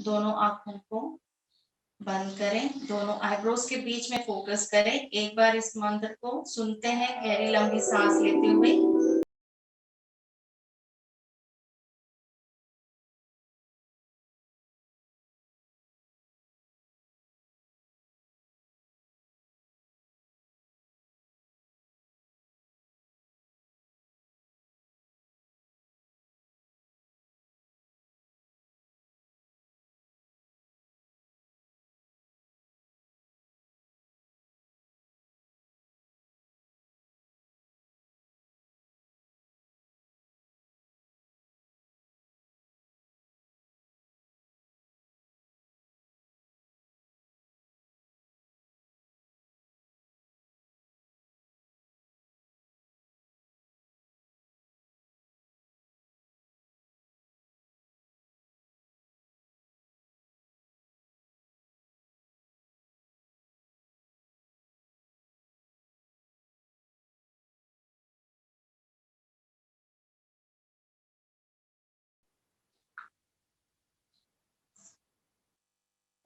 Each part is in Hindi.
दोनों आंखों को बंद करें, दोनों आईब्रोज के बीच में फोकस करें। एक बार इस मंत्र को सुनते हैं गहरी लंबी सांस लेते हुए।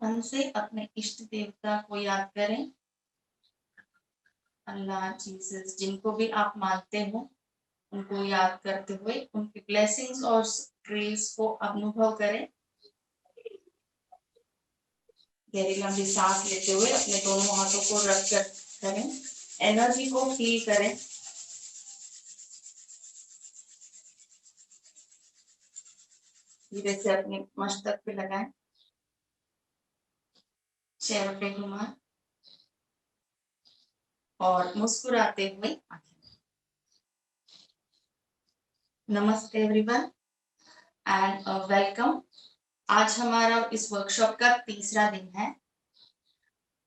मन से अपने इष्ट देवता को याद करें, अल्लाह, जीसस, जिनको भी आप मानते हो उनको याद करते हुए उनकी ब्लेसिंग्स और ग्रेस को अनुभव करें। गहरी लंबी सांस लेते हुए अपने दोनों हाथों को रख कर करें, एनर्जी को फील करें। धीरे से अपने मस्तक पे लगाएं, चेहरे पे घुमाएं और मुस्कुराते हुए नमस्ते एवरीवन एंड वेलकम। आज हमारा इस वर्कशॉप का तीसरा दिन है।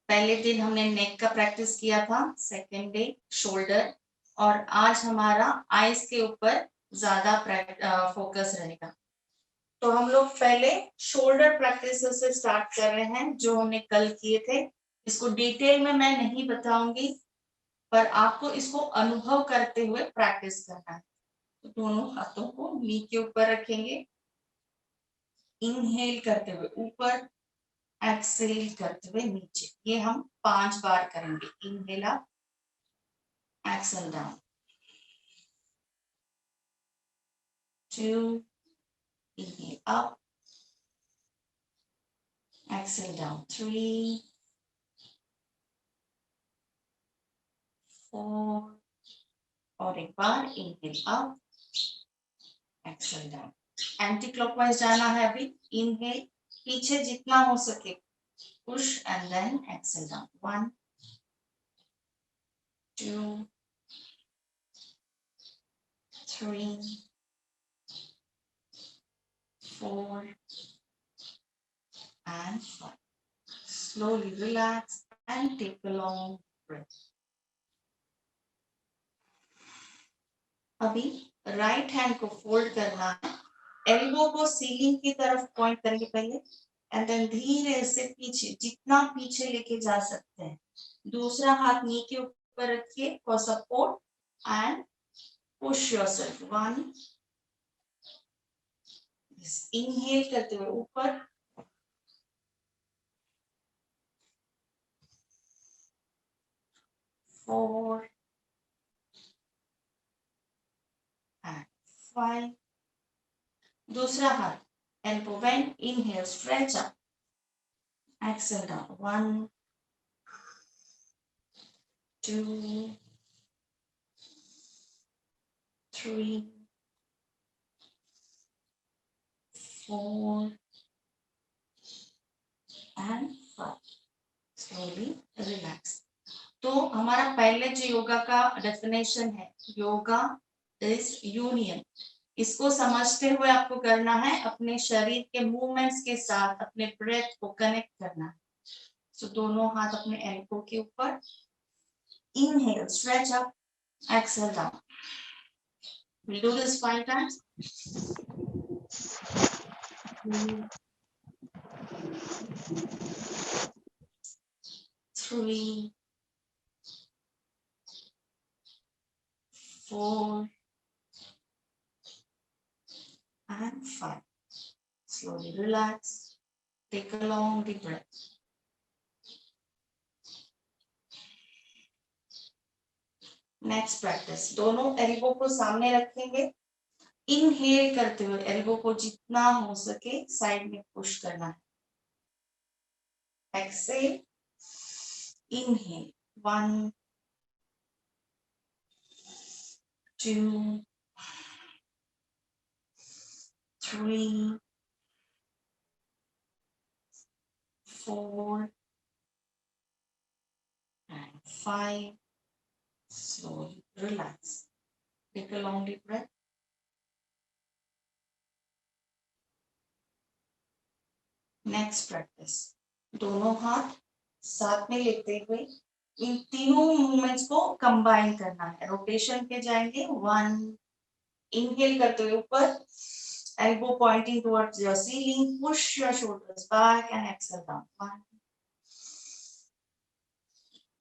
पहले दिन हमने नेक का प्रैक्टिस किया था, सेकेंड डे शोल्डर, और आज हमारा आईज के ऊपर ज्यादा फोकस रहेगा। तो हम लोग पहले शोल्डर प्रैक्टिस से स्टार्ट कर रहे हैं जो हमने कल किए थे। इसको डिटेल में मैं नहीं बताऊंगी, पर आपको इसको अनुभव करते हुए प्रैक्टिस करना है। तो दोनों हाथों को नी के ऊपर रखेंगे, इनहेल करते हुए ऊपर, एक्सहेल करते हुए नीचे। ये हम 5 बार करेंगे। Inhale up, exhale down, 2, inhale up, exhale down, 3, 4, और एक बार inhale up, exhale down. Anti clockwise जाना है अभी। इनहेल, पीछे जितना हो सके push and then exhale down, 1, 2, 3, 4 and 5. Slowly relax and take a long breath. अभी राइट हैंड को फोल्ड करना है, एल्बो को सीलिंग की तरफ पॉइंट करेंगे पहले, एंड देन धीरे से पीछे, जितना पीछे लेके जा सकते हैं। दूसरा हाथ नी के ऊपर रखिए for support and push yourself, 1, inhale करते हुए ऊपर, 4 and 5. दूसरा हाथ elbow bend, inhale, stretch up, exhale down, 1, 2, 3, 4 and 5. Slowly relax. तो हमारा पहले जो योगा का डेफिनेशन है, योगा इज यूनियन। इसको समझते हुए आपको करना है, अपने शरीर के मूवमेंट्स के साथ अपने ब्रेथ को कनेक्ट करना है। तो दोनों हाथ अपने एल्बो के ऊपर, inhale, stretch up, exhale down. We'll do this 5 times. 3, 4 and 5. Slowly relax Take a long deep breath. Next practice, दोनों एल्बो को सामने रखेंगे, इनहेल करते हुए एल्बो को जितना हो सके साइड में पुश करना है. Exhale, inhale 1 2 3 4 and 5. Slowly relax. Take a long deep breath. Next practice, दोनों हाथ साथ में लेते हुए इन तीनों मूवमेंट्स को कंबाइन करना है. रोटेशन पे जाएंगे. 1, इनहेल करते हुए ऊपर, elbow pointing towards your ceiling, push your shoulders back and exhale down. 1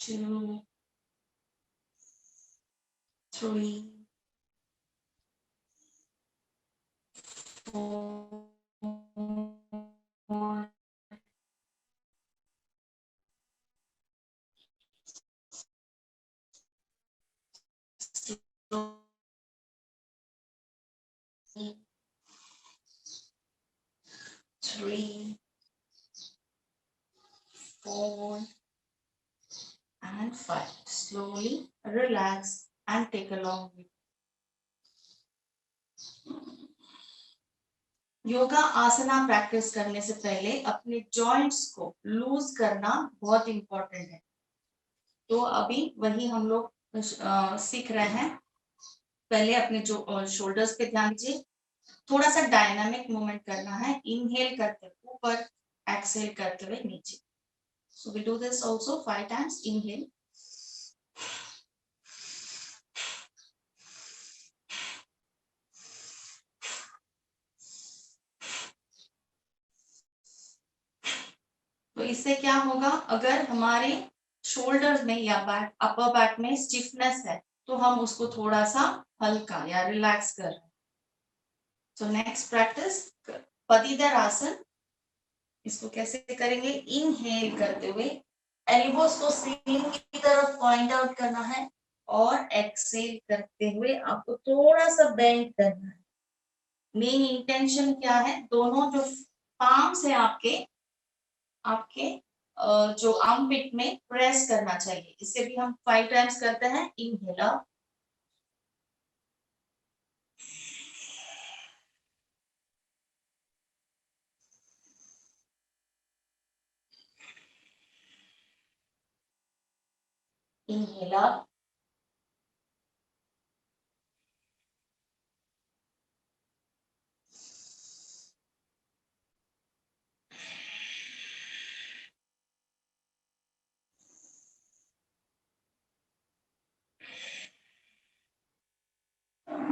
2 3 4 3 4 and 5. Slowly relax and take a long breath. Yoga asana practice करने से पहले अपने जॉइंट्स को लूज करना बहुत इंपॉर्टेंट है. तो अभी वही हम लोग सीख रहे हैं. पहले अपने जो शोल्डर्स पे ध्यान दीजिए. थोड़ा सा डायनामिक मूवमेंट करना है. इनहेल करते हुए ऊपर, एक्सहेल करते हुए नीचे. So we do this also 5 times. Inhale, तो इससे क्या होगा, अगर हमारे शोल्डर्स में या बैक, अपर बैक में स्टिफनेस है तो हम उसको थोड़ा सा हल्का या रिलैक्स कर रहे हैं. तो नेक्स्ट प्रैक्टिस, पतिधर आसन. इसको कैसे करेंगे, इनहेल करते हुए एल्बोस को सीलिंग की तरफ पॉइंट आउट करना है और एक्सहेल करते हुए आपको थोड़ा सा बेंड करना है. मेन इंटेंशन क्या है, दोनों जो पाम्स है आपके आपके जो आर्म पिट में प्रेस करना चाहिए. इसे भी हम 5 टाइम्स करते हैं. Inhale up, inhale up,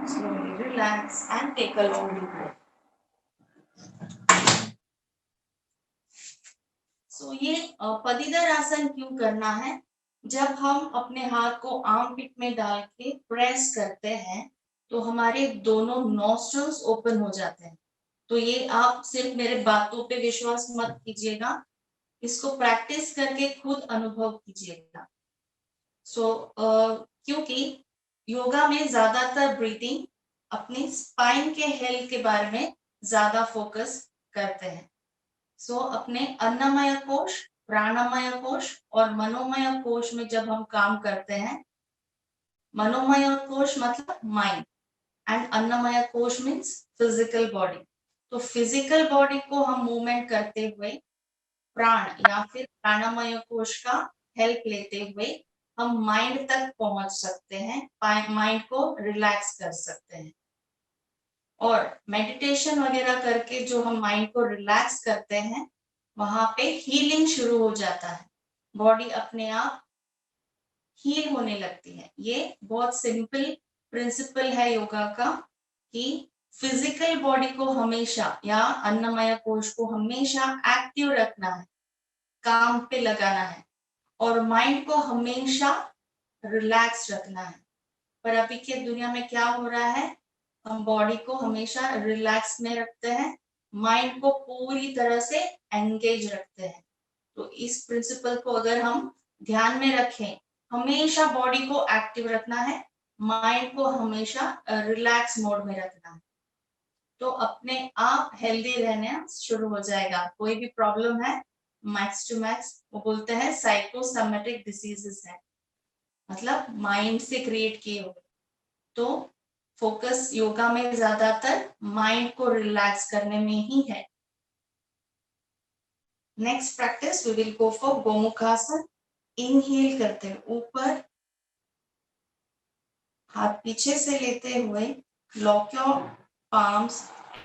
slowly relax and take a long deep breath. सो ये पतिधर आसन क्यों करना है, जब हम अपने हाथ को आर्म पिट में डाल के प्रेस करते हैं तो हमारे दोनों नॉस्ट्रल्स ओपन हो जाते हैं. तो ये आप सिर्फ मेरे बातों पे विश्वास मत कीजिएगा, इसको प्रैक्टिस करके खुद अनुभव कीजिएगा. सो क्योंकि योगा में ज्यादातर ब्रीथिंग अपनी स्पाइन के हेल्थ के बारे में ज्यादा फोकस करते हैं. सो अपने अन्नमय कोश, प्राणमय कोश और मनोमय कोश में जब हम काम करते हैं, मनोमय कोश मतलब माइंड एंड अन्नमय कोश मीन्स फिजिकल बॉडी. तो फिजिकल बॉडी को हम मूवमेंट करते हुए प्राण या फिर प्राणमय कोश का हेल्प लेते हुए हम माइंड तक पहुंच सकते हैं, माइंड को रिलैक्स कर सकते हैं. और मेडिटेशन वगैरह करके जो हम माइंड को रिलैक्स करते हैं वहां पे हीलिंग शुरू हो जाता है. बॉडी अपने आप हील होने लगती है. ये बहुत सिंपल प्रिंसिपल है योगा का कि फिजिकल बॉडी को हमेशा या अन्नमय कोश को हमेशा एक्टिव रखना है, काम पे लगाना है और माइंड को हमेशा रिलैक्स रखना है. पर अभी के दुनिया में क्या हो रहा है, हम बॉडी को हमेशा रिलैक्स में रखते हैं माइंड को पूरी तरह से एंगेज रखते हैं। तो इस प्रिंसिपल को अगर हम ध्यान में रखें, हमेशा बॉडी को एक्टिव रखना है, माइंड को हमेशा रिलैक्स मोड में रखना है, तो अपने आप हेल्दी रहना शुरू हो जाएगा। कोई भी प्रॉब्लम है, मैक्स टू मैक्स वो बोलते हैं साइकोसोमेटिक डिसीजेस है, मतलब माइंड से क्रिएट किए हुए। तो फोकस योगा में ज्यादातर माइंड को रिलैक्स करने में ही है। Next practice we will go for gomukhasana. Inhale करते हुए ऊपर, हाथ पीछे से लेते हुए, lock your palms,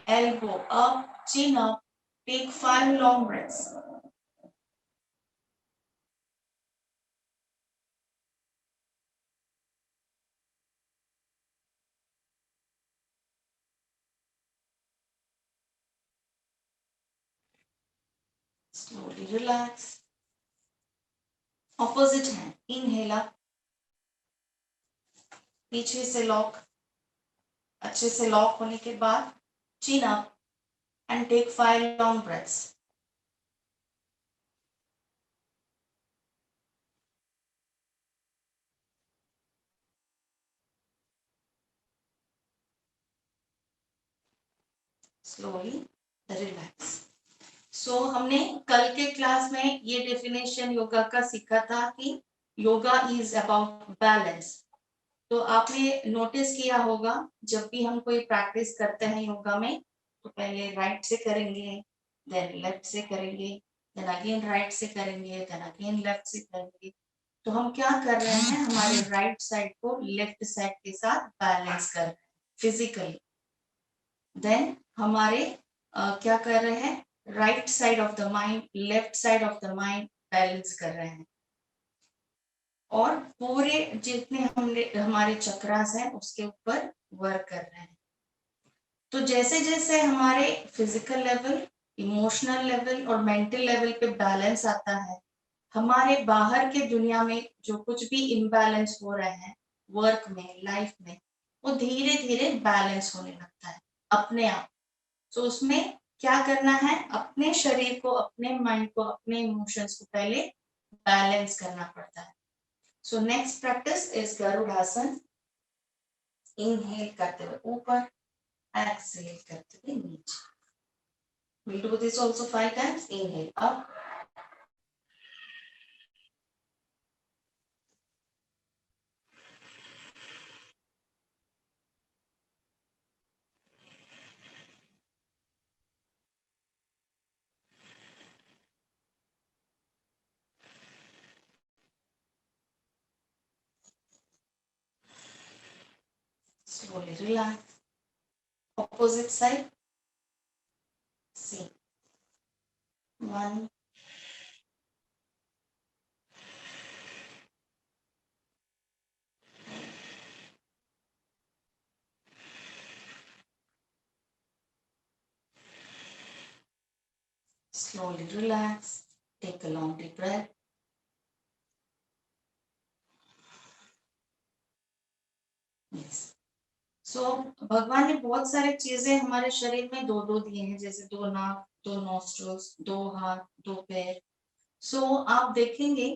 elbow up, chin up, take 5 long breaths. Slowly relax. Opposite hand, inhale up, पीछे से लॉक, अच्छे से लॉक होने के बाद chin up and take 5 long breaths. Slowly relax. So हमने कल के क्लास में ये डेफिनेशन योगा का सीखा था कि योगा इज अबाउट बैलेंस। तो आपने नोटिस किया होगा, जब भी हम कोई प्रैक्टिस करते हैं योगा में, तो पहले राइट से करेंगे, देन लेफ्ट से करेंगे, देन अगेन राइट से करेंगे, देन अगेन लेफ्ट से करेंगे। तो हम क्या कर रहे हैं, हमारे राइट साइड को लेफ्ट साइड के साथ बैलेंस कर रहे हैं फिजिकली। देन हमारे क्या कर रहे हैं, right side of the mind, left side of the mind balance कर रहे हैं, और पूरे जितने हमने हमारे चक्रास हैं उसके ऊपर वर्क कर रहे हैं। तो जैसे जैसे हमारे फिजिकल लेवल, इमोशनल लेवल और मेंटल लेवल पे बैलेंस आता है, हमारे बाहर के दुनिया में जो कुछ भी इम्बैलेंस हो रहे हैं वर्क में, लाइफ में, वो धीरे धीरे बैलेंस होने लगता है अपने आप। तो उसमें क्या करना है, अपने शरीर को, अपने माइंड को, अपने इमोशंस को पहले बैलेंस करना पड़ता है। So next practice is Garudasana. Inhale करते हुए ऊपर, exhale करते हुए नीचे. We'll do this also 5 times. Inhale up, slowly relax. Opposite side. Same. 1, slowly relax. Take a long deep breath. Yes. So भगवान ने बहुत सारे चीजें हमारे शरीर में दो दो दिए हैं, जैसे 2 नाक, 2 नॉस्ट्रल्स, 2 हाथ, 2 पैर। सो आप देखेंगे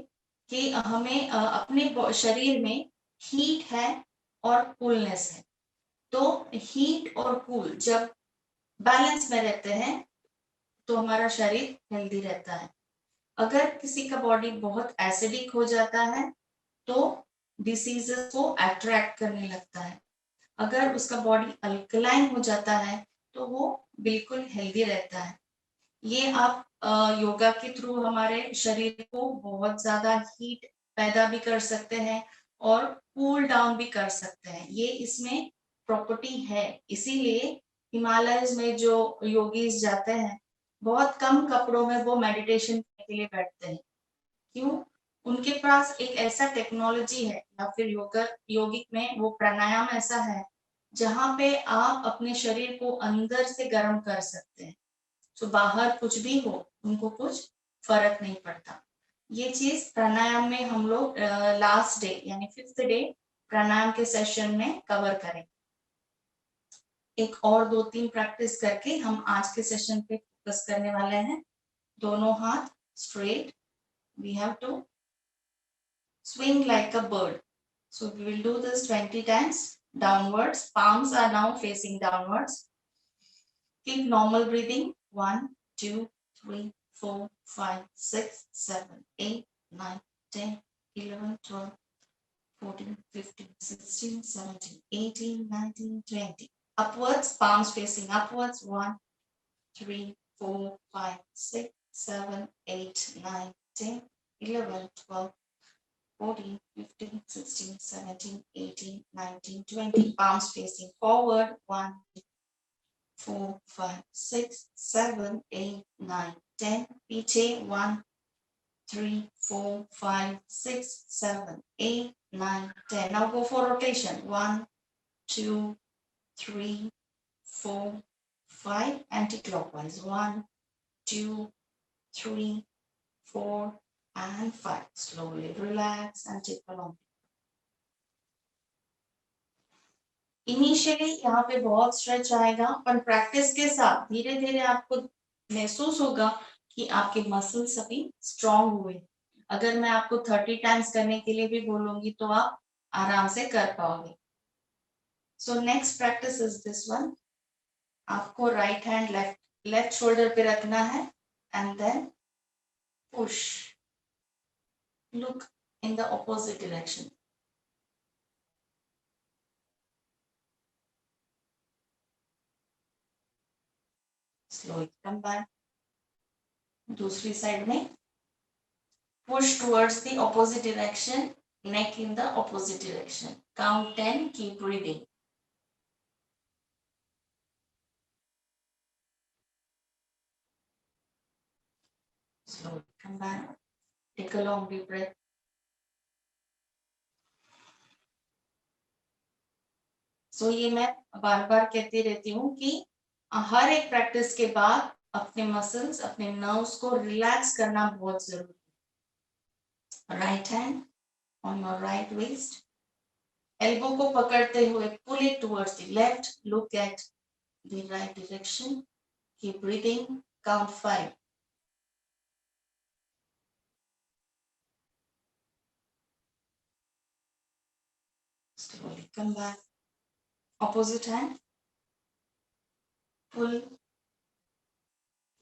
कि हमें अपने शरीर में हीट है और कूलनेस है। तो हीट और कूल जब बैलेंस में रहते हैं तो हमारा शरीर हेल्दी रहता है। अगर किसी का बॉडी बहुत एसिडिक हो जाता है तो डिसीजेस को अट्रैक्ट करने लगता है। अगर उसका बॉडी अल्कलाइन हो जाता है तो वो बिल्कुल हेल्दी रहता है। ये आप योगा के थ्रू हमारे शरीर को बहुत ज्यादा हीट पैदा भी कर सकते हैं और कूल डाउन भी कर सकते हैं, ये इसमें प्रॉपर्टी है। इसीलिए हिमालयस में जो योगीज जाते हैं, बहुत कम कपड़ों में वो मेडिटेशन करने के लिए बैठते हैं। क्यों? उनके पास एक ऐसा टेक्नोलॉजी है, या फिर योगिक में वो प्राणायाम ऐसा है जहां पे आप अपने शरीर को अंदर से गर्म कर सकते हैं। तो बाहर कुछ भी हो, उनको कुछ फर्क नहीं पड़ता। ये चीज प्राणायाम में हम लोग लास्ट डे यानी 5th डे प्राणायाम के सेशन में कवर करें। एक और 2-3 प्रैक्टिस करके हम आज के सेशन पे फोकस करने वाले हैं। दोनों हाथ straight. We have to swing like a bird. So we will do this 20 times downwards. Palms are now facing downwards. Keep normal breathing. 1, 2, 3, 4, 5, 6, 7, 8, 9, 10, 11, 12, 14, 15, 16, 17, 18, 19, 20. Upwards, palms facing upwards. 1, 3, 4, 5, 6, 7, 8, 9, 10, 11, 12, 14, 15, 16, 17, 18, 19, 20. Palms facing forward. 1, 4, 5, 6, 7, 8, 9, 10. पीछे 1, 3, 4, 5, 6, 7, 8, 9, 10. Now go for rotation. 1, 2, 3, 4, 5. Anti-clockwise. 1, 2, 3, 4, and 5. Slowly relax and take a long. Initially यहाँ पे बहुत स्ट्रेच आएगा, पर प्रैक्टिस के साथ धीरे धीरे आपको महसूस होगा कि आपके मसल्स अभी स्ट्रॉन्ग हुए। अगर मैं आपको 30 टाइम्स करने के लिए भी बोलूंगी तो आप आराम से कर पाओगे। So next practice is this one. आपको राइट हैंड लेफ्ट शोल्डर पे रखना है and then push, look in the opposite direction. Slowly come back. दूसरी साइड में push towards the opposite direction, neck in the opposite direction. Count 10, keep breathing. Slowly come back. Take a long deep breath. So ये मैं बार बार कहती रहती हूँ कि हर एक प्रैक्टिस के बाद अपने मसल्स, अपने नर्व्स को रिलैक्स करना बहुत जरूरी है। Right hand on your right waist, elbow को पकड़ते हुए pull it towards the left, look at the right direction, keep breathing, count 5. Slowly come back. Opposite hand. Pull.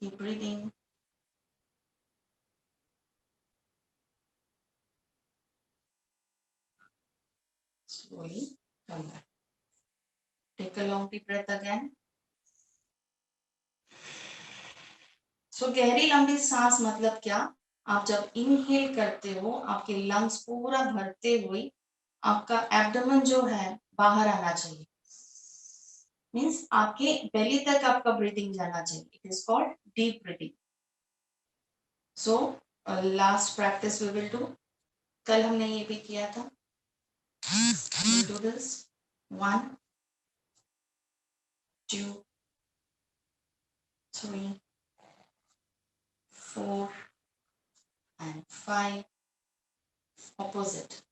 Keep breathing. Slowly come back. Take a long deep breath again. So गहरी लंबी सांस मतलब क्या? आप जब इनहेल करते हो, आपके लंग्स पूरा भरते हुए आपका एब्डोमेन जो है बाहर आना चाहिए। मीन्स आपके बेली तक आपका ब्रीथिंग जाना चाहिए। It is called deep breathing. So last practice we will do. कल हमने ये भी किया था। We'll do this. 1, 2, 3, 4, and 5. Opposite.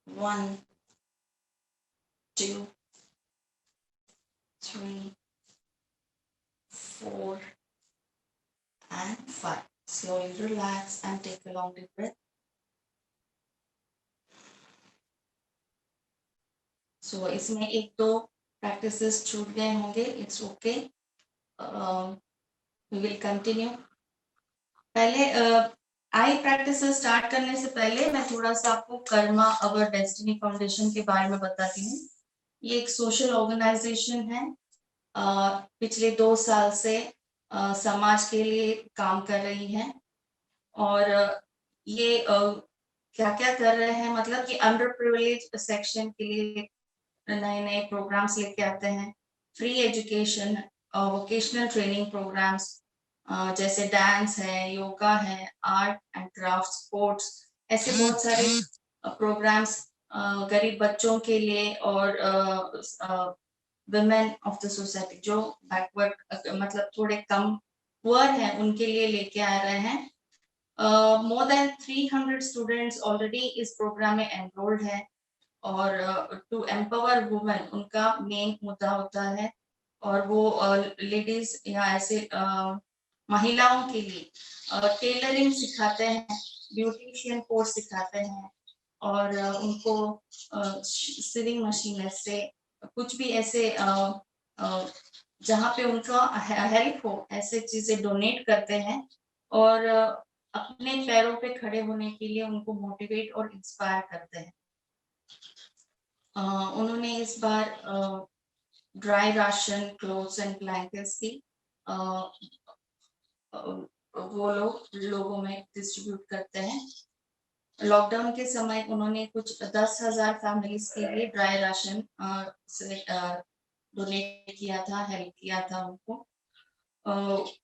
1, 2, 3, 4, and 5. Slowly relax and take a long deep breath. So इसमें एक दो प्रैक्टिसेस छूट गए होंगे, it's okay, we will continue. पहले आई प्रैक्टिस स्टार्ट करने से पहले मैं थोड़ा सा आपको कर्मा अवर डेस्टिनी फाउंडेशन के बारे में बताती हूँ। ये एक सोशल ऑर्गेनाइजेशन है, पिछले 2 साल से समाज के लिए काम कर रही है। और ये क्या क्या कर रहे हैं, मतलब कि अंडर प्रिविलेज सेक्शन के लिए नए नए प्रोग्राम्स लेके आते हैं। Free education, vocational training programmes जैसे डांस है, योगा है, आर्ट एंड क्राफ्ट, स्पोर्ट्स, ऐसे बहुत सारे प्रोग्राम्स गरीब बच्चों के लिए और वुमेन ऑफ द सोसाइटी जो बैकवर्ड मतलब थोड़े कम पुअर हैं उनके लिए लेके आ रहे हैं। more than 300 students already इस प्रोग्राम में enrolled है। और टू एम्पावर वुमेन उनका मेन मुद्दा होता है। और वो लेडीज या ऐसे महिलाओं के लिए टेलरिंग सिखाते हैं, ब्यूटिशियन कोर्स सिखाते हैं, और उनको सिलिंग मशीन से कुछ भी ऐसे जहाँ पे उनका हेल्प हो ऐसे चीजें डोनेट करते हैं, और अपने पैरों पे खड़े होने के लिए उनको मोटिवेट और इंस्पायर करते हैं। उन्होंने इस बार dry ration, clothes and blankets की वो लोगों में डिस्ट्रीब्यूट करते हैं। लॉकडाउन के समय उन्होंने कुछ 10,000 फैमिलीज के लिए ड्राई राशन डोनेट किया था, हेल्प किया था उनको।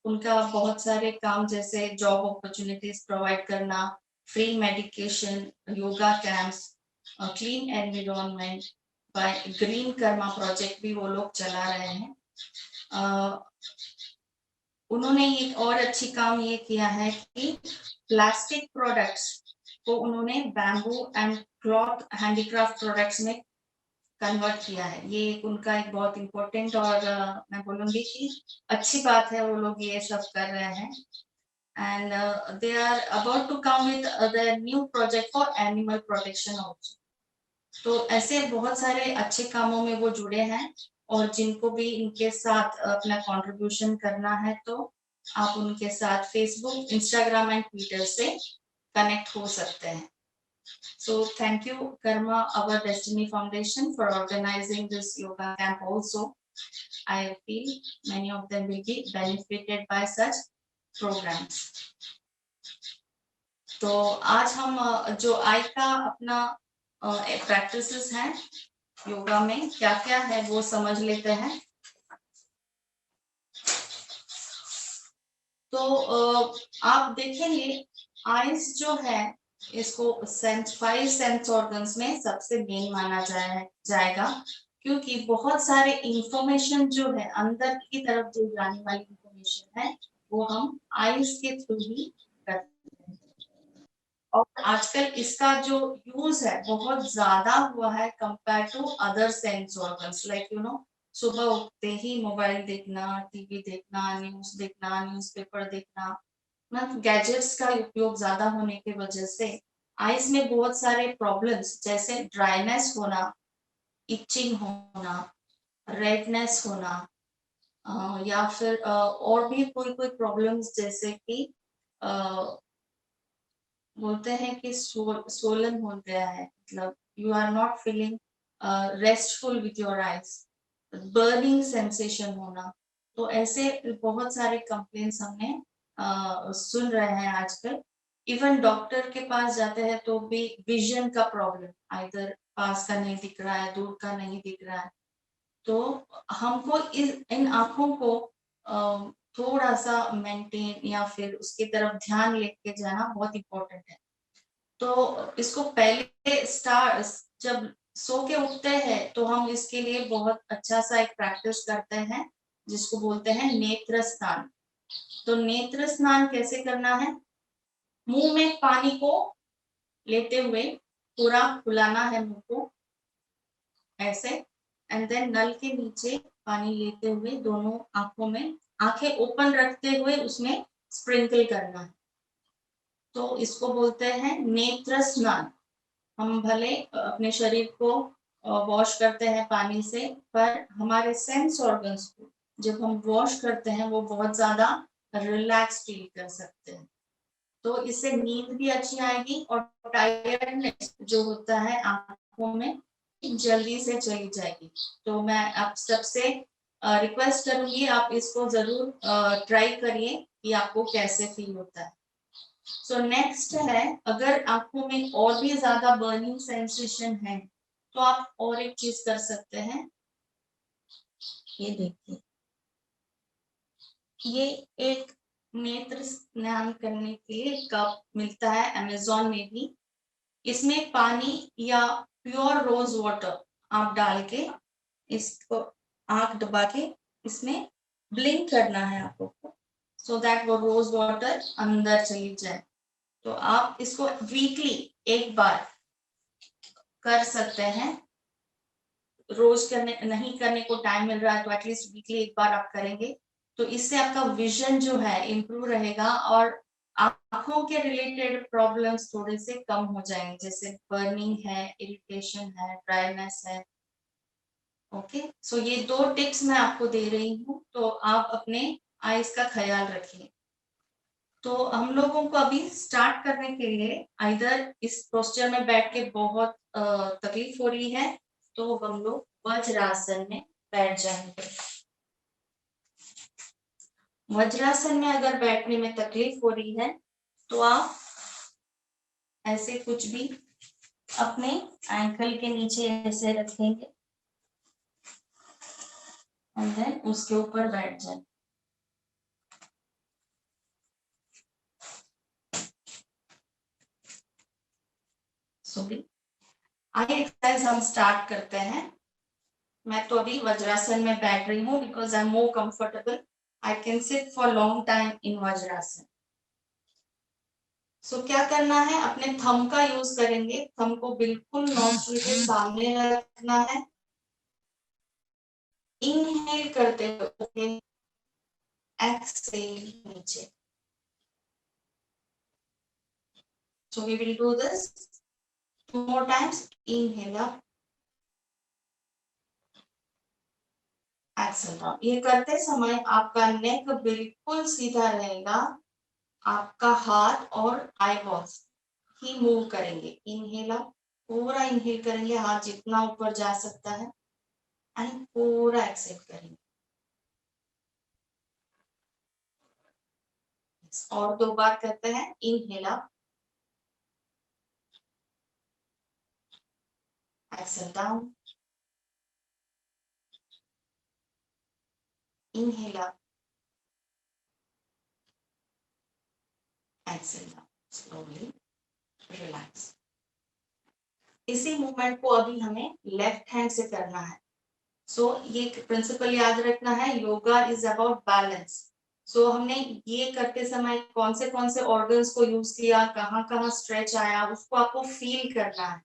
उनका बहुत सारे काम जैसे जॉब अपॉर्चुनिटीज प्रोवाइड करना, free medication, yoga camps, clean environment by green Karma project भी वो लोग चला रहे हैं। उन्होंने एक और अच्छी काम ये किया है कि प्लास्टिक प्रोडक्ट्स को उन्होंने bamboo and cloth handicraft products में कन्वर्ट किया है। ये उनका एक बहुत इम्पोर्टेंट और मैं बोलूंगी कि अच्छी बात है, वो लोग ये सब कर रहे हैं। And they are about to come with the new project for animal protection also. तो ऐसे बहुत सारे अच्छे कामों में वो जुड़े हैं, और जिनको भी इनके साथ अपना कंट्रीब्यूशन करना है तो आप उनके साथ फेसबुक, इंस्टाग्राम एंड ट्विटर से कनेक्ट हो सकते हैं। So thank you Karma, our Destiny Foundation, for organizing this yoga camp also. I feel many of them will be benefited by such programs. तो आज हम जो आई का अपना प्रैक्टिसेस हैं योगा में क्या क्या है वो समझ लेते हैं। तो आप देखेंगे आइस जो है इसको 5 सेंस ऑर्गन्स में सबसे मेन माना जाएगा, क्योंकि बहुत सारे इंफॉर्मेशन जो है अंदर की तरफ जो जाने वाली इंफॉर्मेशन है वो हम आइस के थ्रू ही करते हैं। और आजकल इसका जो यूज है बहुत ज्यादा हुआ है compare to other sense organs, like सुबह उठते ही मोबाइल देखना, टीवी देखना, न्यूज़पेपर देखना, मतलब गैजेट्स का उपयोग ज्यादा होने की वजह से आईज में बहुत सारे प्रॉब्लम्स जैसे ड्राइनेस होना, इचिंग होना, रेडनेस होना, या फिर और भी कोई प्रॉब्लम्स जैसे कि बोलते हैं कि सोलन हो गया है, मतलब you are not feeling restful with your eyes, burning sensation होना। तो ऐसे बहुत सारे कंप्लेंट्स हमने सुन रहे हैं आजकल। इवन डॉक्टर के पास जाते हैं तो भी विजन का प्रॉब्लम, आइदर पास का नहीं दिख रहा है, दूर का नहीं दिख रहा है। तो हमको इन आंखों को थोड़ा सा मेंटेन या फिर उसकी तरफ ध्यान लेके जाना बहुत इम्पोर्टेंट है। तो इसको पहले जब सो के उठते हैं तो हम इसके लिए बहुत अच्छा सा एक प्रैक्टिस करते हैं जिसको बोलते हैं नेत्र स्नान। तो नेत्र स्नान कैसे करना है? मुंह में पानी को लेते हुए पूरा फुलाना है मुंह को ऐसे, एंड देन नल के नीचे पानी लेते हुए दोनों आंखों में आंखें ओपन रखते हुए उसमें स्प्रिंकल करना है। तो इसको बोलते हैं नेत्र स्नान। हम भले अपने शरीर को वॉश करते हैं पानी से, पर हमारे सेंस ऑर्गन्स को जब हम वॉश करते हैं वो बहुत ज्यादा रिलैक्स फील कर सकते हैं। तो इससे नींद भी अच्छी आएगी और टायर्डनेस जो होता है आंखों में जल्दी से चली जाएगी। तो मैं आप सबसे रिक्वेस्ट करूंगी आप इसको जरूर ट्राई करिए कि आपको कैसे फील होता है। सो नेक्स्ट है, अगर आंखों में और भी ज्यादा बर्निंग सेंसेशन है तो आप और एक चीज कर सकते हैं। ये देखिए, ये एक नेत्र स्नान करने के लिए कप मिलता है अमेज़न में भी। इसमें पानी या प्योर रोज वाटर आप डाल के इसको आंख दबा के इसमें ब्लिंक करना है आपको, सो दैट वो रोज वाटर अंदर चली जाए। तो आप इसको वीकली एक बार कर सकते हैं। रोज नहीं करने को टाइम मिल रहा है तो एटलीस्ट वीकली एक बार आप करेंगे, तो इससे आपका विजन जो है इम्प्रूव रहेगा और आंखों के रिलेटेड प्रॉब्लम्स थोड़े से कम हो जाएंगे, जैसे बर्निंग है, इरिटेशन है, ड्राइनेस है। ओके, सो ये 2 टिप्स मैं आपको दे रही हूँ, तो आप अपने आईज का ख्याल रखिए। तो हम लोगों को अभी स्टार्ट करने के लिए इधर इस पोस्चर में बैठ के बहुत तकलीफ हो रही है, तो हम लोग वज्रासन में बैठ जाएंगे। वज्रासन में अगर बैठने में तकलीफ हो रही है तो आप ऐसे कुछ भी अपने एंकल के नीचे ऐसे रखेंगे और देन उसके ऊपर बैठ जाए। आइए एक्सरसाइज हम स्टार्ट करते हैं। मैं तो अभी वज्रासन में बैठ रही हूँ because I am more comfortable. I can sit for long time in Vajrasana. So क्या करना है, अपने थंब का यूज करेंगे। थंब को बिल्कुल नॉस्ट्रिल के सामने रखना है। इनहेल करते हुए एक्सहेल नीचे। So we will do this 2 more times. Inhale up, exhale down. ये करते समय आपका नेक बिल्कुल सीधा रहेगा। आपका हाथ और आईबॉल्स ही मूव करेंगे। इनहेल अप, पूरा इनहेल करेंगे, हाथ जितना ऊपर जा सकता है, एंड पूरा एक्सहेल करेंगे। और 2 बार करते हैं। Inhale up, exhale down, inhale up, exhale down, slowly relax. इसी मूवमेंट को अभी हमें लेफ्ट हैंड से करना है। सो ये प्रिंसिपल याद रखना है, योगा इज अबाउट बैलेंस। सो हमने ये करते समय कौन से ऑर्गन्स को यूज किया, कहाँ कहाँ स्ट्रेच आया, उसको आपको फील करना है।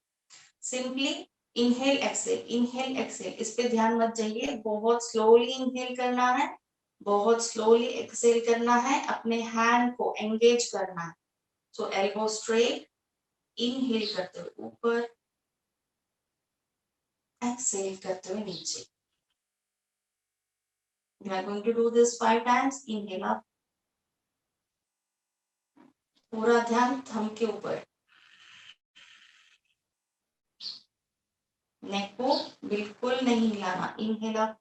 सिंपली इनहेल एक्सहेल, इस पे ध्यान मत जाइए। बहुत स्लोली इनहेल करना है, बहुत स्लोली एक्सहेल करना है। अपने हैंड को एंगेज करना है। सो एल्बो स्ट्रेट, इनहेल करते हुए ऊपर, एक्सहेल करते हुए नीचे। We are going to do this 5 times. Inhale up, पूरा ध्यान थंब के ऊपर। नेक को बिल्कुल नहीं हिलाना। Inhale up,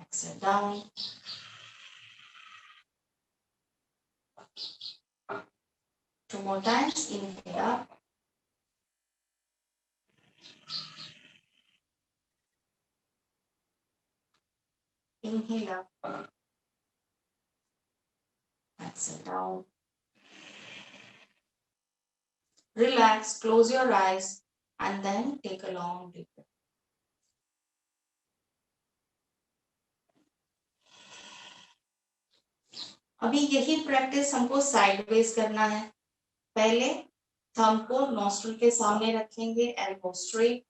exhale down, 2 more times. Inhale up, inhale up, exhale down. Relax, close your eyes, and then take a long deep breath. अभी यही प्रैक्टिस हमको साइडवेज करना है। पहले थंब को नॉस्ट्रिल के सामने रखेंगे, एल्बो स्ट्रेट।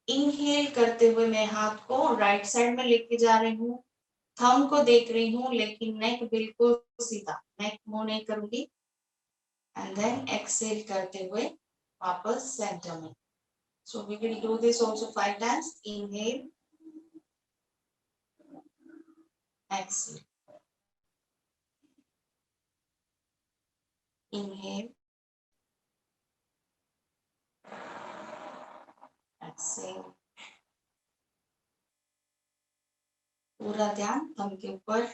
इनहेल करते हुए मैं हाथ को राइट साइड में लेके जा रही हूँ, थंब को देख रही हूँ, लेकिन नेक बिल्कुल सीधा, नेक मूव नहीं करूंगी। एंड देन एक्सहेल करते हुए वापस सेंटर में। So we will do this also 5 times. Inhale, exhale, inhale, exhale. पूरा ध्यान थंब के ऊपर।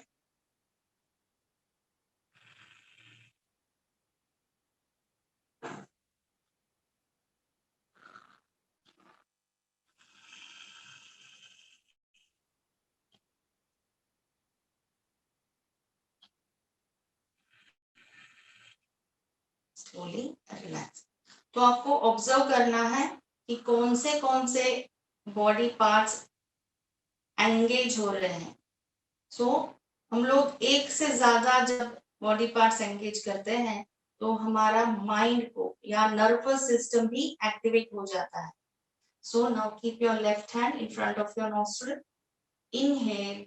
Slowly relax. तो आपको ऑब्जर्व करना है कि कौन से बॉडी पार्ट्स एंगेज हो रहे हैं। सो हम लोग एक से ज्यादा जब बॉडी पार्ट्स एंगेज करते हैं तो हमारा माइंड को या नर्वस सिस्टम भी एक्टिवेट हो जाता है. So now keep your left hand in front of your nostril. Inhale,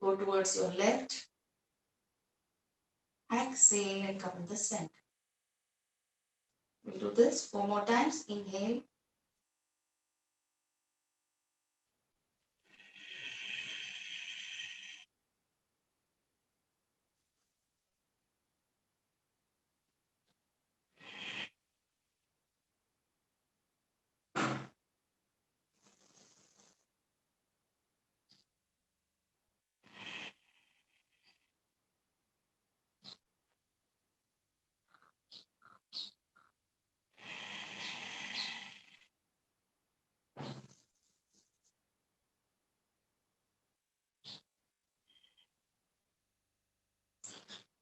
go towards your left. Exhale and come in the center. We'll do this 4 more times. Inhale.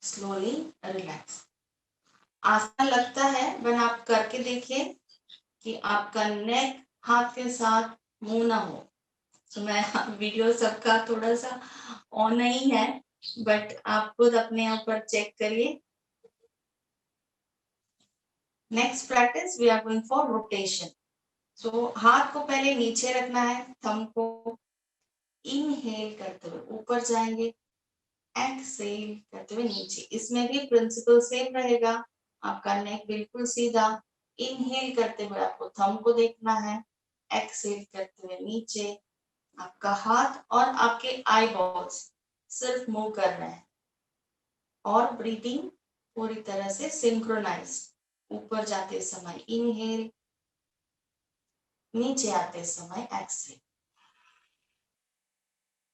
Slowly relax. आसान लगता है बट आप करके देखिए कि आपका नेक हाथ के साथ मुंह ना हो. तो मैं वीडियो सबका थोड़ा सा ऑन नहीं है बट आप खुद अपने ऊपर चेक करिए. Next practice we are going for rotation. So हाथ को पहले नीचे रखना है, थंब को इनहेल करते हुए ऊपर जाएंगे, एक्सहेल करते हुए नीचे. इसमें भी प्रिंसिपल सेम रहेगा. आपका नेक बिल्कुल सीधा. इनहेल करते हुए आपको थंब को देखना है, एक्सहेल करते हुए नीचे. आपका हाथ और आपके आई बॉल्स सिर्फ मूव कर रहे हैं और ब्रीदिंग पूरी तरह से सिंक्रोनाइज. ऊपर जाते समय इनहेल, नीचे आते समय exhale.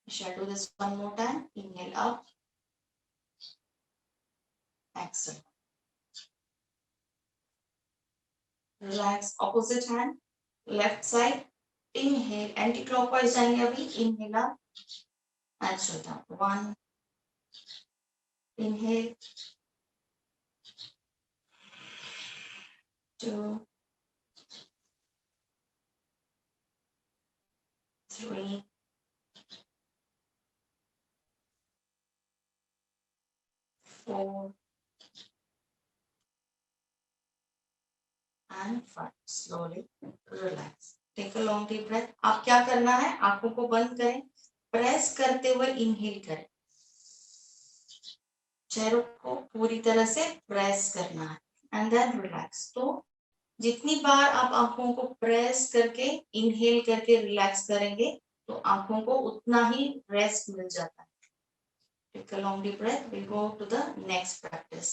Shall do this one more time. Inhale up, exhale. Relax opposite hand, left side. Inhale, anti-clockwise जाएंगे अभी. Inhale up, exhale down. 1. Inhale. 2. 3. 4. And 5. Slowly relax. Take a long deep breath. आप क्या करना है, आंखों को बंद करें, प्रेस करते हुए इनहेल करें. चेहरों को पूरी तरह से प्रेस करना है एंड देन रिलैक्स. तो जितनी बार आप आंखों को प्रेस करके इनहेल करके रिलैक्स करेंगे तो आंखों को उतना ही रेस्ट मिल जाता है. Take a long deep breath. Will go to the next practice.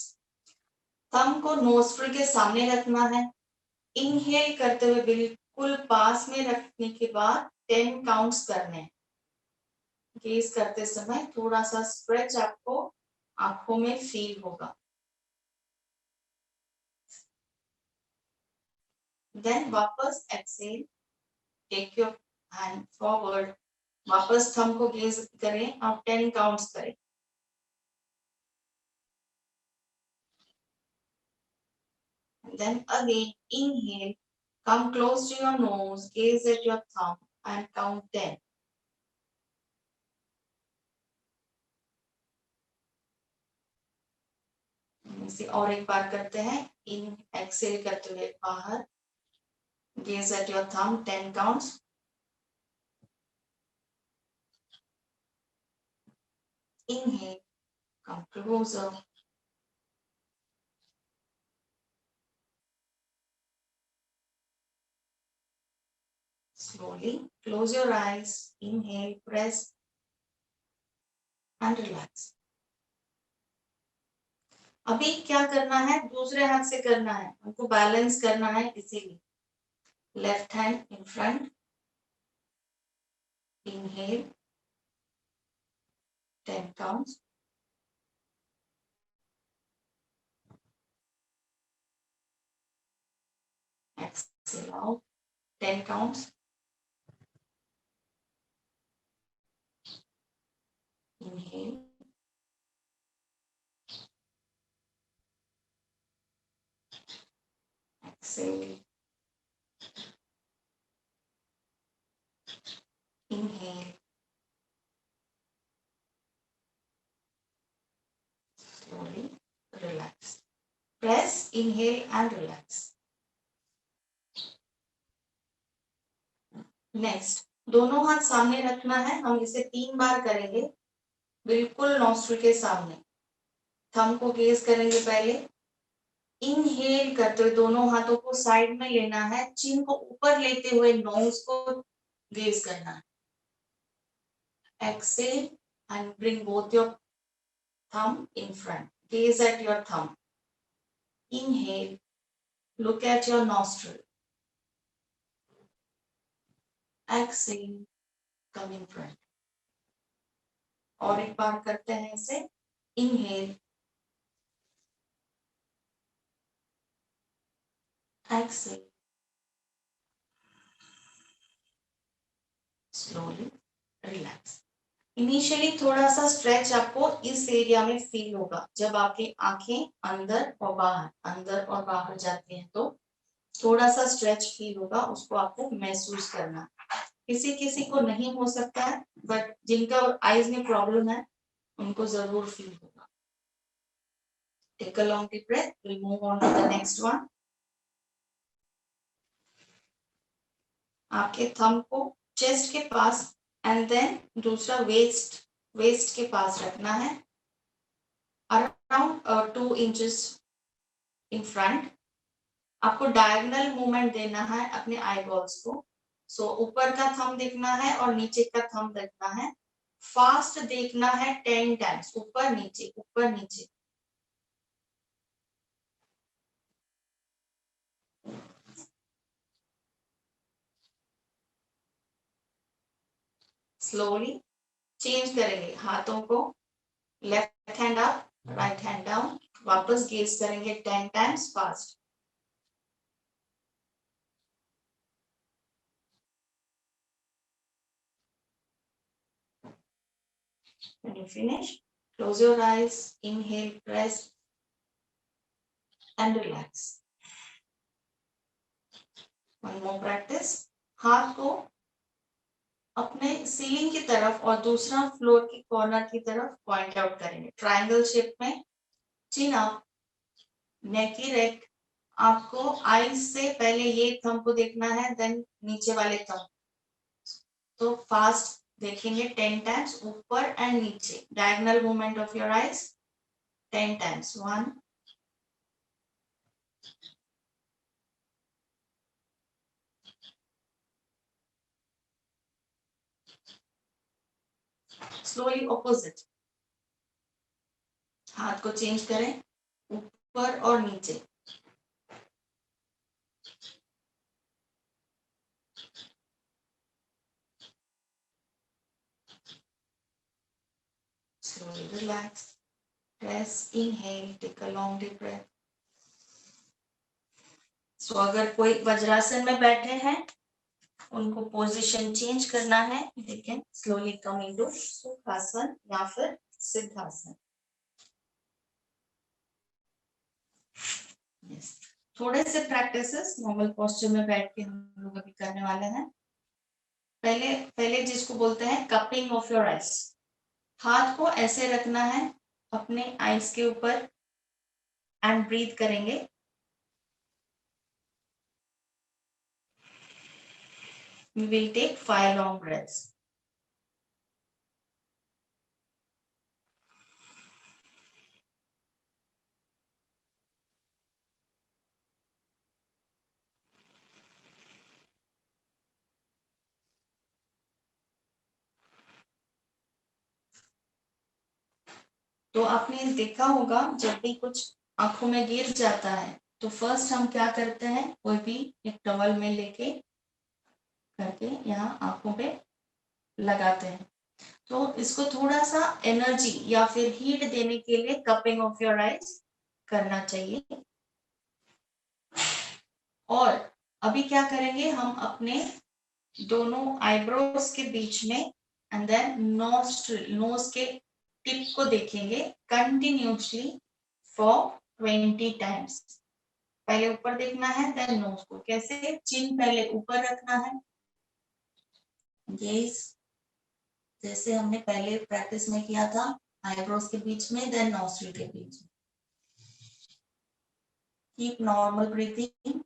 Thumb को नोस्ट्रिल के सामने रखना है. इनहेल करते हुए बिल्कुल पास में रखने के बाद 10 काउंट्स करने हैं. गेज करते समय थोड़ा सा स्ट्रेच आपको आंखों में फील होगा. देन वापस exhale, take your hand forward. वापस थंब को गेज करें और 10 काउंट्स करें. And then again inhale, come close to your nose, gaze at your thumb and count 10. इसे और एक बार करते हैं. इन एक्सहेल करते हुए बाहर, gaze at your thumb, 10 counts. Inhale, come closer. Slowly close your eyes. Inhale, press and relax. अभी क्या करना है, दूसरे हाथ से करना है, हमको बैलेंस करना है. इसीलिए left hand in front. Inhale, 10 counts. Exhale out, 10 counts. Inhale. Exhale. Inhale. Slowly relax. press, inhale and relax. Next, दोनों हाथ सामने रखना है, हम इसे 3 बार करेंगे, बिल्कुल नॉस्ट्रिल के सामने। थंब को गेज करेंगे पहले, इनहेल करते हुए दोनों हाथों को साइड में लेना है, चिन को ऊपर लेते हुए नोज को गेज करना है। Exhale and bring both your thumb in front, gaze at your thumb, inhale, look at your nostril, exhale, come in front। और एक बार करते हैं इसे, inhale, exhale, slowly relax। Initially थोड़ा सा स्ट्रेच आपको इस एरिया में फील होगा, जब आपकी आंखें अंदर और बाहर जाती हैं तो थोड़ा सा स्ट्रेच फील होगा, उसको आपको महसूस करना। किसी किसी को नहीं हो सकता है, बट जिनका आईज में प्रॉब्लम है उनको जरूर फील होगा। Take a long deep breath, we'll move on to the next one। आपके थंब को चेस्ट के पास एंड देन दूसरा वेस्ट के पास रखना है, अराउंड 2 इंचेस इन फ्रंट। आपको डायगोनल मूवमेंट देना है अपने आईबॉल्स को। सो ऊपर का थंब देखना है और नीचे का थंब देखना है। फास्ट देखना है 10 टाइम्स, ऊपर नीचे ऊपर नीचे। स्लोली चेंज करेंगे हाथों को, left hand up, right hand down, वापस गेज करेंगे 10 times fast. When you finish, close your eyes, inhale, press and relax। One more practice। हाथ को अपने सीलिंग की तरफ और दूसरा फ्लोर की कॉर्नर की तरफ पॉइंट आउट करेंगे, ट्रायंगल शेप में। चिन अप, नेक इरेक्ट। आपको आईज से पहले ये थंब को देखना है, देन नीचे वाले थंब। तो फास्ट देखेंगे 10 टाइम्स, ऊपर एंड नीचे, diagonal movement of your eyes 10 times. 1 slowly opposite, हाथ को चेंज करें, ऊपर और नीचे। Slowly relax, press, inhale, take a long deep breath। सो अगर कोई वज्रासन में बैठे हैं उनको पोजीशन चेंज करना है, देखें, स्लोली कम इनटू सुखासन या फिर सिद्धासन। yes। थोड़े से प्रैक्टिसेस नॉर्मल पोस्चर में बैठ के हम लोग अभी करने वाले हैं। पहले पहले जिसको बोलते हैं कपिंग ऑफ योर आइज। हाथ को ऐसे रखना है अपने आइज के ऊपर एंड ब्रीथ करेंगे। We will take 5 long breaths। तो आपने देखा होगा जब भी कुछ आंखों में गिर जाता है तो फर्स्ट हम क्या करते हैं, कोई भी एक टॉवल में लेके करके यहाँ आंखों पे लगाते हैं। तो इसको थोड़ा सा एनर्जी या फिर हीट देने के लिए कपिंग ऑफ योर आइज करना चाहिए। और अभी क्या करेंगे, हम अपने दोनों आईब्रोज के बीच में एंड देन नोज के टिप को देखेंगे कंटिन्यूसली फॉर 20 टाइम्स। पहले ऊपर देखना है, देन नोज को। कैसे, चिन पहले ऊपर रखना है, गेज जैसे हमने पहले प्रैक्टिस में किया था, आईब्रोज के बीच में, देन नोस्ट्रिल के बीच में। Keep normal breathing.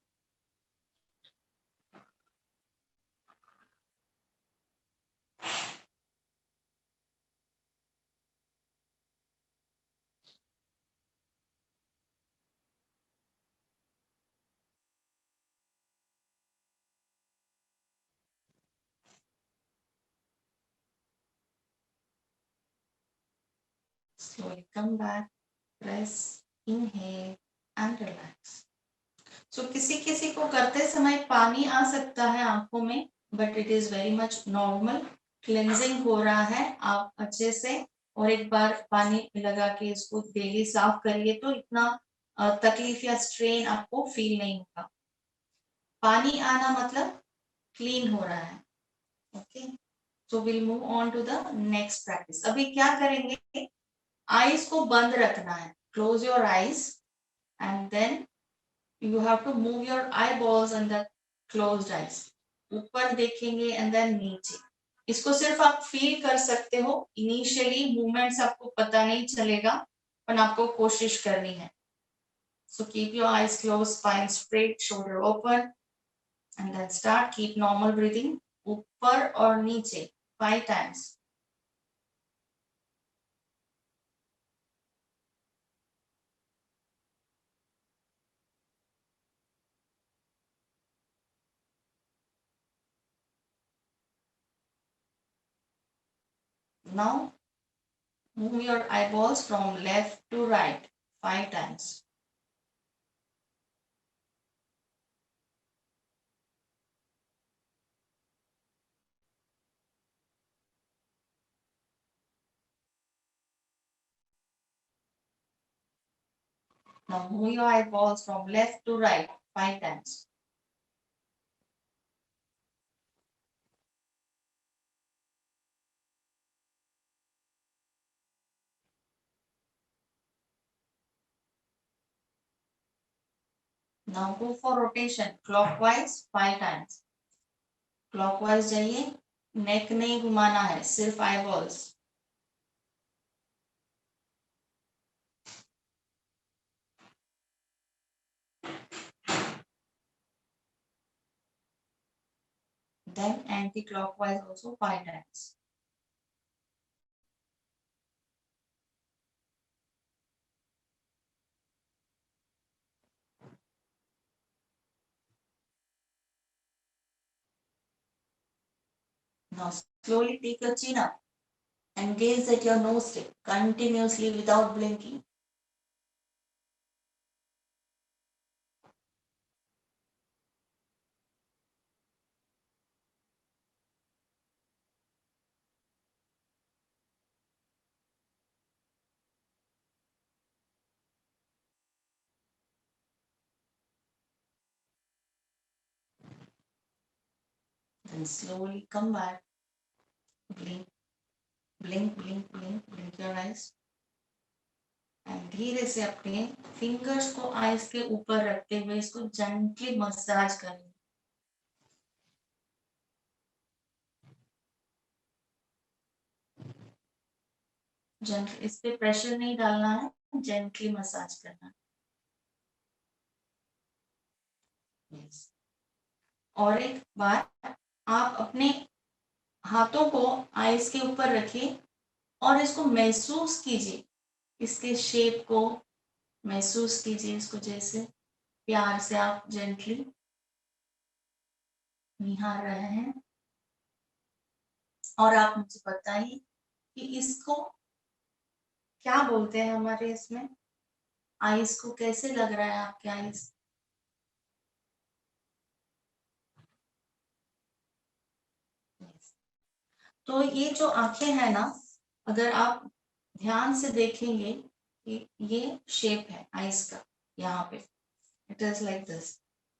Slowly come back, press, inhale and relax. So किसी किसी को करते समय पानी आ सकता है आंखों में, but it is very much normal. Cleansing हो रहा है, आप अच्छे से और एक बार पानी लगा के इसको डेली साफ करिए तो इतना तकलीफ या स्ट्रेन आपको फील नहीं होगा. पानी आना मतलब क्लीन हो रहा है. Okay, so will move on to the next practice. अभी क्या करेंगे, आईज को बंद रखना है. Close your eyes and then you have to move your eyeballs and the closed eyes. ऊपर देखेंगे and then नीचे. इसको सिर्फ आप फील कर सकते हो. इनिशियली मूवमेंट्स आपको पता नहीं चलेगा, पर आपको कोशिश करनी है. So keep your eyes closed, spine straight, shoulder open, and then start. Keep normal breathing. ऊपर और नीचे 5 times. Now move your eyeballs from left to right 5 times. Now move your eyeballs from left to right 5 times. Now go for rotation clockwise 5 times. Clockwise जाइए, neck नहीं घुमाना है, सिर्फ eyeballs. Then anti-clockwise also 5 times. Now slowly take your chin up and gaze at your nose tip continuously without blinking. Then slowly come back. Blink, blink, blink, blink, blink your eyes. And धीरे से अपने फिंगर्स को आईज के ऊपर रखते हुए इसको जेंटली मसाज करें. जेंटली, इस पे प्रेशर नहीं डालना है, जेंटली मसाज करना है. Yes. और एक बार आप अपने हाथों को आईज के ऊपर रखिए और इसको महसूस कीजिए, इसके शेप को महसूस कीजिए. इसको जैसे प्यार से आप जेंटली निहार रहे हैं. और आप मुझे बताइए कि इसको क्या बोलते हैं हमारे इसमें, आईज को कैसे लग रहा है आपके आईज. तो ये जो आंखें हैं ना, अगर आप ध्यान से देखेंगे कि ये शेप है आईज का, यहाँ पे it is like this.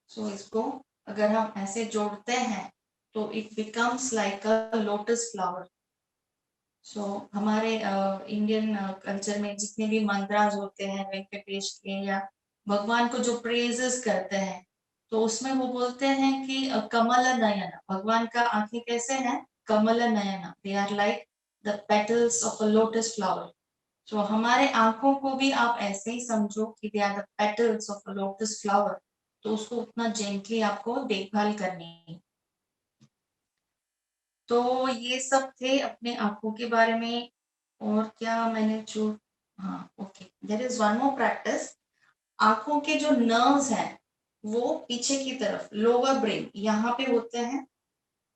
So इसको अगर हम ऐसे जोड़ते हैं तो it becomes like a lotus flower. So हमारे इंडियन कल्चर में जितने भी मंत्रास होते हैं वेंकटेश के या भगवान को जो प्रेजेस करते हैं, तो उसमें वो बोलते हैं कि कमल नयन, भगवान का आंखें कैसे हैं, कमल नयन, they are like the petals of a lotus flower. तो हमारे आंखों को भी आप ऐसे ही समझो कि they are the petals of a lotus flower, तो उसको उतना जेंटली आपको देखभाल करनी है। तो ये सब थे अपने आंखों के बारे में। और क्या मैंने जो, हाँ okay, there is one more practice. आंखों के जो नर्व्स हैं वो पीछे की तरफ लोअर ब्रेन यहाँ पे होते हैं,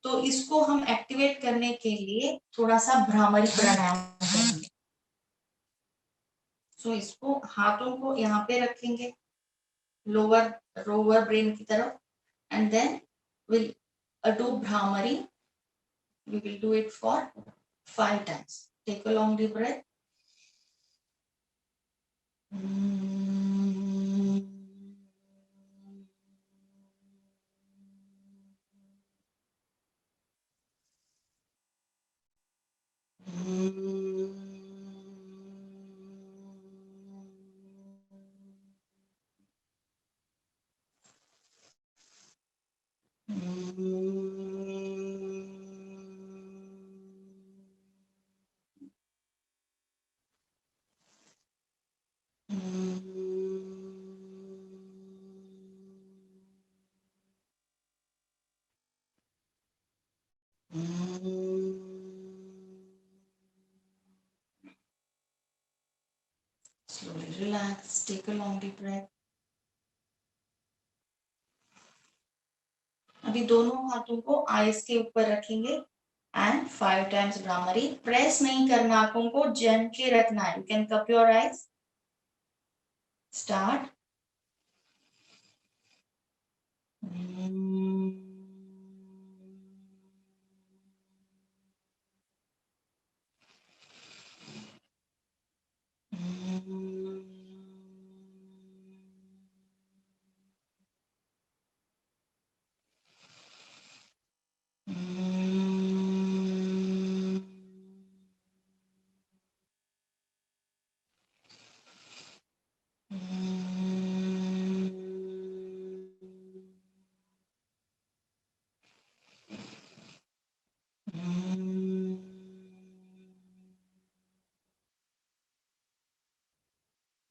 तो इसको हम एक्टिवेट करने के लिए थोड़ा सा भ्रामरी प्राणायाम करेंगे। सो इसको हाथों को यहाँ पे रखेंगे लोअर लोअर ब्रेन की तरफ, and then will do Bhramari. We will do it for 5 times. Take a long deep breath. Slowly relax. Take a long deep breath. अभी दोनों हाथों को आईज के ऊपर रखेंगे एंड 5 टाइम्स भ्रामरी. प्रेस नहीं करना, आंखों को जेंटली रखना है. You can cup your eyes. Start.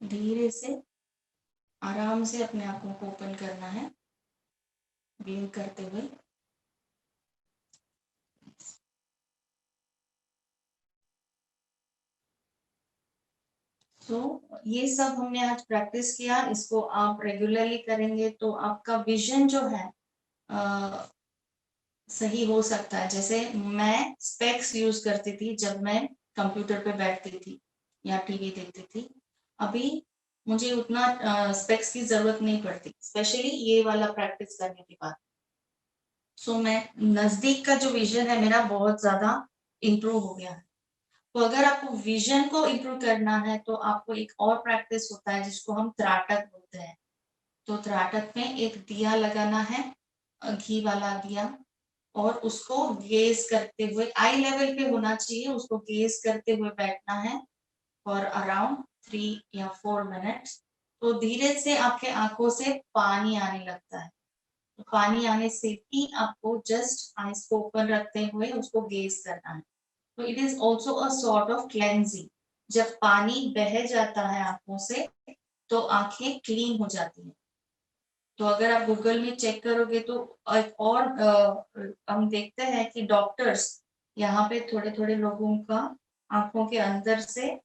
धीरे से आराम से अपने आंखों को ओपन करना है, ब्लिंक करते हुए. तो ये सब हमने आज प्रैक्टिस किया. इसको आप रेगुलरली करेंगे तो आपका विजन जो है सही हो सकता है. जैसे मैं स्पेक्स यूज करती थी जब मैं कंप्यूटर पे बैठती थी या टीवी देखती थी. अभी मुझे उतना स्पेक्स की जरूरत नहीं पड़ती, स्पेशली ये वाला प्रैक्टिस करने के बाद. सो मैं नजदीक का जो विजन है मेरा बहुत ज्यादा इम्प्रूव हो गया है. तो अगर आपको विजन को इम्प्रूव करना है तो आपको एक और प्रैक्टिस होता है जिसको हम त्राटक बोलते हैं. तो त्राटक में एक दिया लगाना है, घी वाला दिया, और उसको गेज करते हुए, आई लेवल पे होना चाहिए, उसको गेज करते हुए बैठना है फॉर अराउंड 3 या 4 मिनट्स. तो धीरे से आपके आंखों से पानी आने लगता है. तो पानी आने से ही आपको जस्ट आईज को ओपन रखते हुए उसको गेज करना है. तो it is also a sort of cleansing. जब पानी बह जाता है आंखों से तो आंखें क्लीन हो जाती हैं. तो अगर आप गूगल में चेक करोगे तो एक और हम देखते हैं कि डॉक्टर्स यहाँ पे थोड़े थोड़े लोगों का आंखों के अंदर से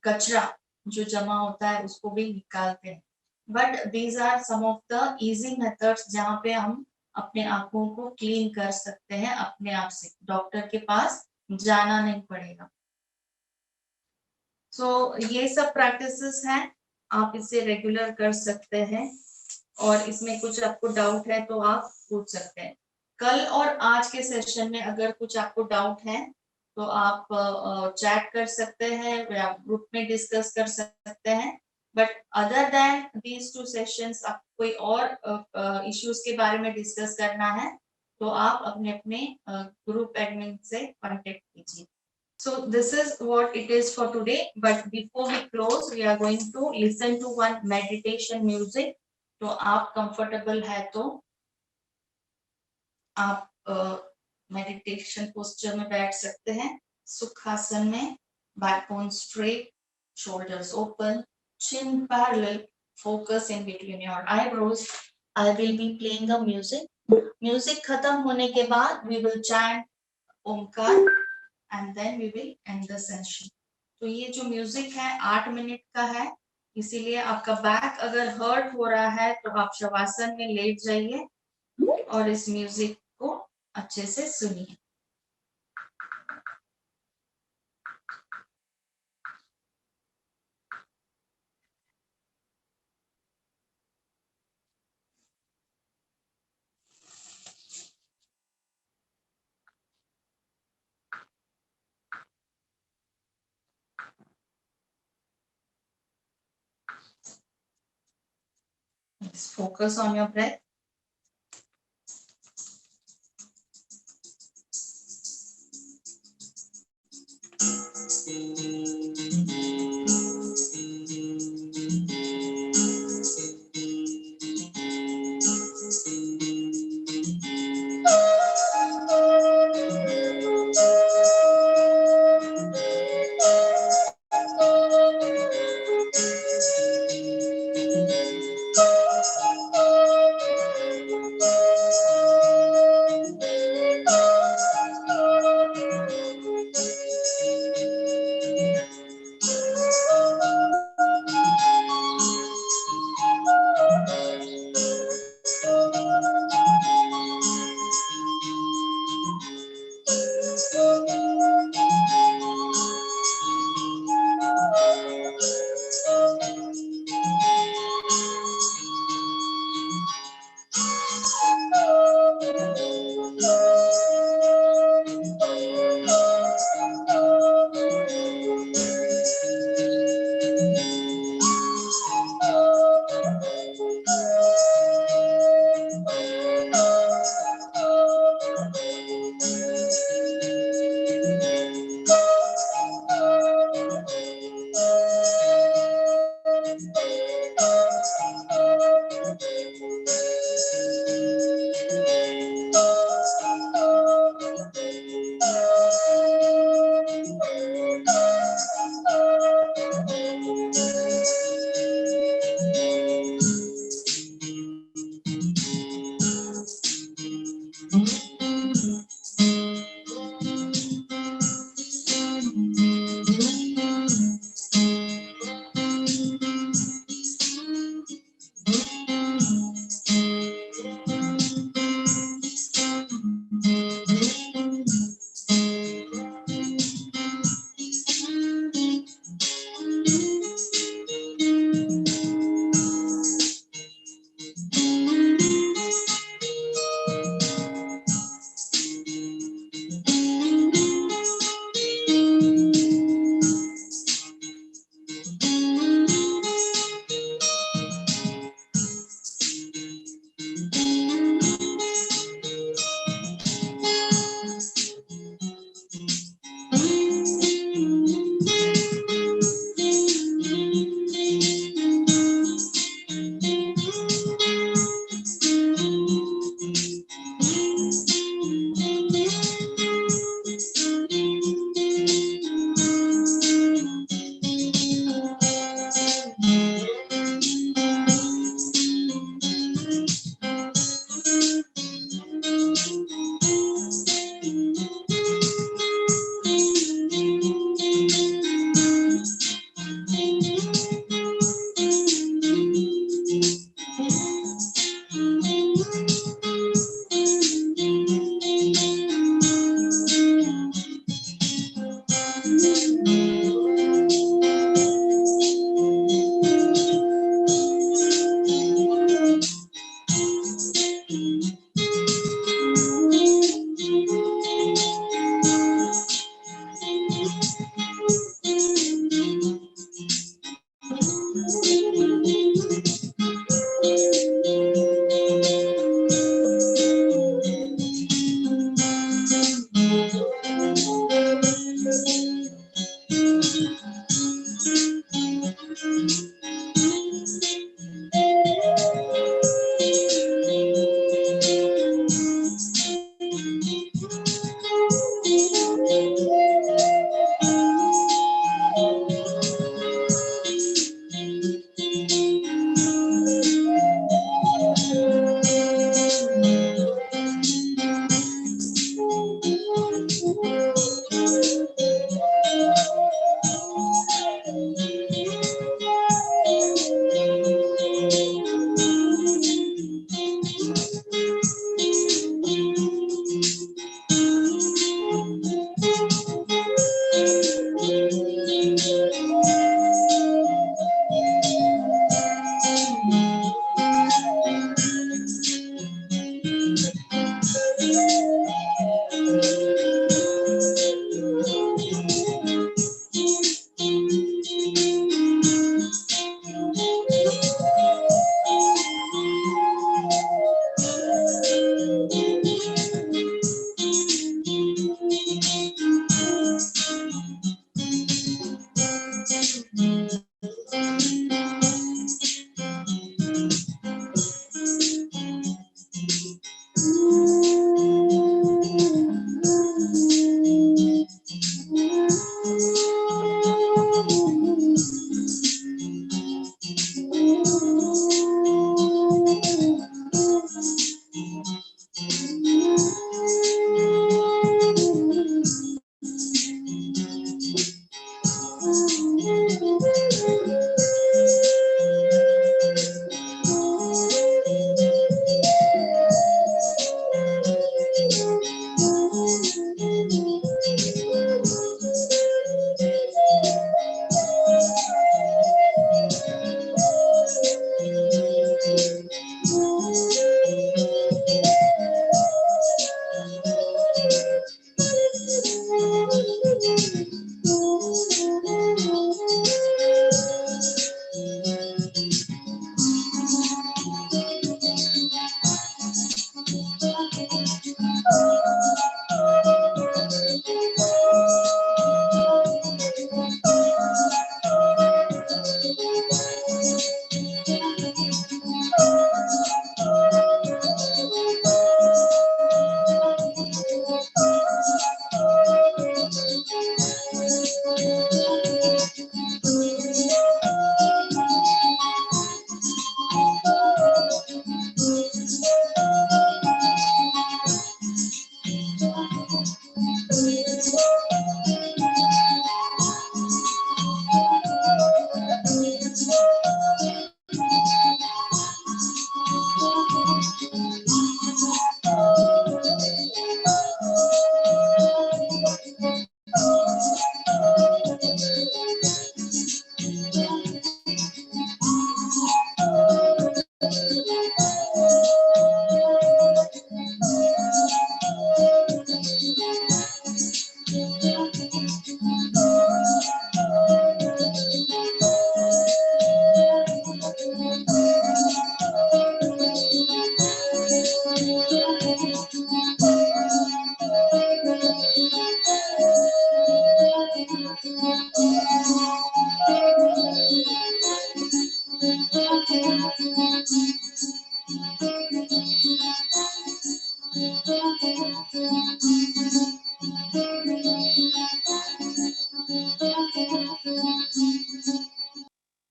कचरा जो जमा होता है उसको भी निकालते हैं. But these are some of the easy methods जहाँ पे हम अपने आंखों को क्लीन कर सकते हैं अपने आप से, डॉक्टर के पास जाना नहीं पड़ेगा. सो ये सब प्रैक्टिसेस हैं, आप इसे रेगुलर कर सकते हैं. और इसमें कुछ आपको डाउट है तो आप पूछ सकते हैं. कल और आज के सेशन में अगर कुछ आपको डाउट है तो आप चैट कर सकते हैं या ग्रुप में डिस्कस कर सकते हैं. But other than these 2 sessions, आप कोई और इश्यूज के बारे में डिस्कस करना है तो आप अपने अपने ग्रुप एडमिन से कांटेक्ट कीजिए. So this is what it is for today. But before we close, we are going to listen to one meditation music. तो आप कंफर्टेबल है तो आप मेडिटेशन पोस्चर में बैठ सकते हैं, सुखासन में, backbone straight, shoulders open, chin parallel, focus in between your eyebrows. I will be playing the music. Music खत्म होने के बाद we will chant Omkar and then we will end the session. तो ये जो म्यूजिक है 8 मिनट का है, इसीलिए आपका बैक अगर हर्ट हो रहा है तो आप शवासन में लेट जाइए और इस म्यूजिक को अच्छे से सुनिए. Focus on your breath.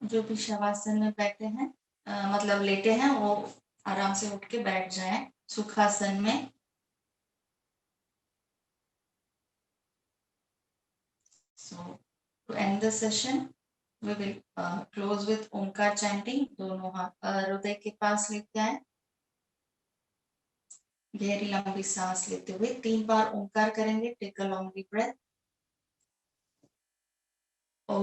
जो भी शवासन में बैठे हैं मतलब लेटे हैं वो आराम से उठ के बैठ जाएं सुखासन में। So to end the session, we will close with Onkar chanting। दोनों हाथ हृदय के पास लेते आए, गहरी लंबी सांस लेते हुए 3 बार ओंकार करेंगे। Take a long breath. ओ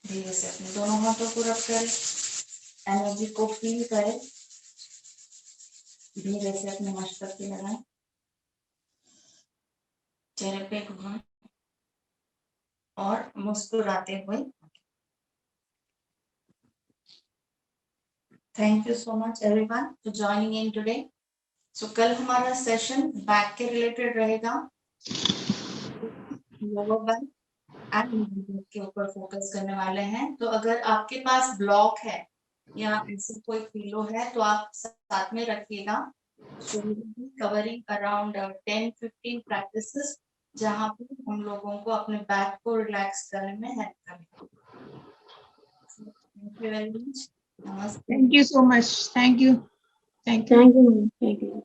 धीरे से अपने दोनों हाथों को रख कर एनर्जी को फील करें। धीरे से अपने मस्तक पे लगाएं, चेहरे पे घुमाएं और मुस्कुराते हुए। Thank you so much everyone for joining in today. So कल हमारा सेशन बैक के रिलेटेड रहेगा, लोअर बैक एंड के ऊपर फोकस करने वाले हैं। तो अगर आपके पास ब्लॉक है या ऐसे कोई पीलो है तो आप साथ में रखिएगा। कवरिंग अराउंड 10-15 प्रैक्टिसेस जहां पे हम लोगों को अपने बैक को रिलैक्स करने में हेल्प करेगा। Thank you very much. नमस्ते। Thank you so much. Thank you. Thank you. Thank you. Thank you.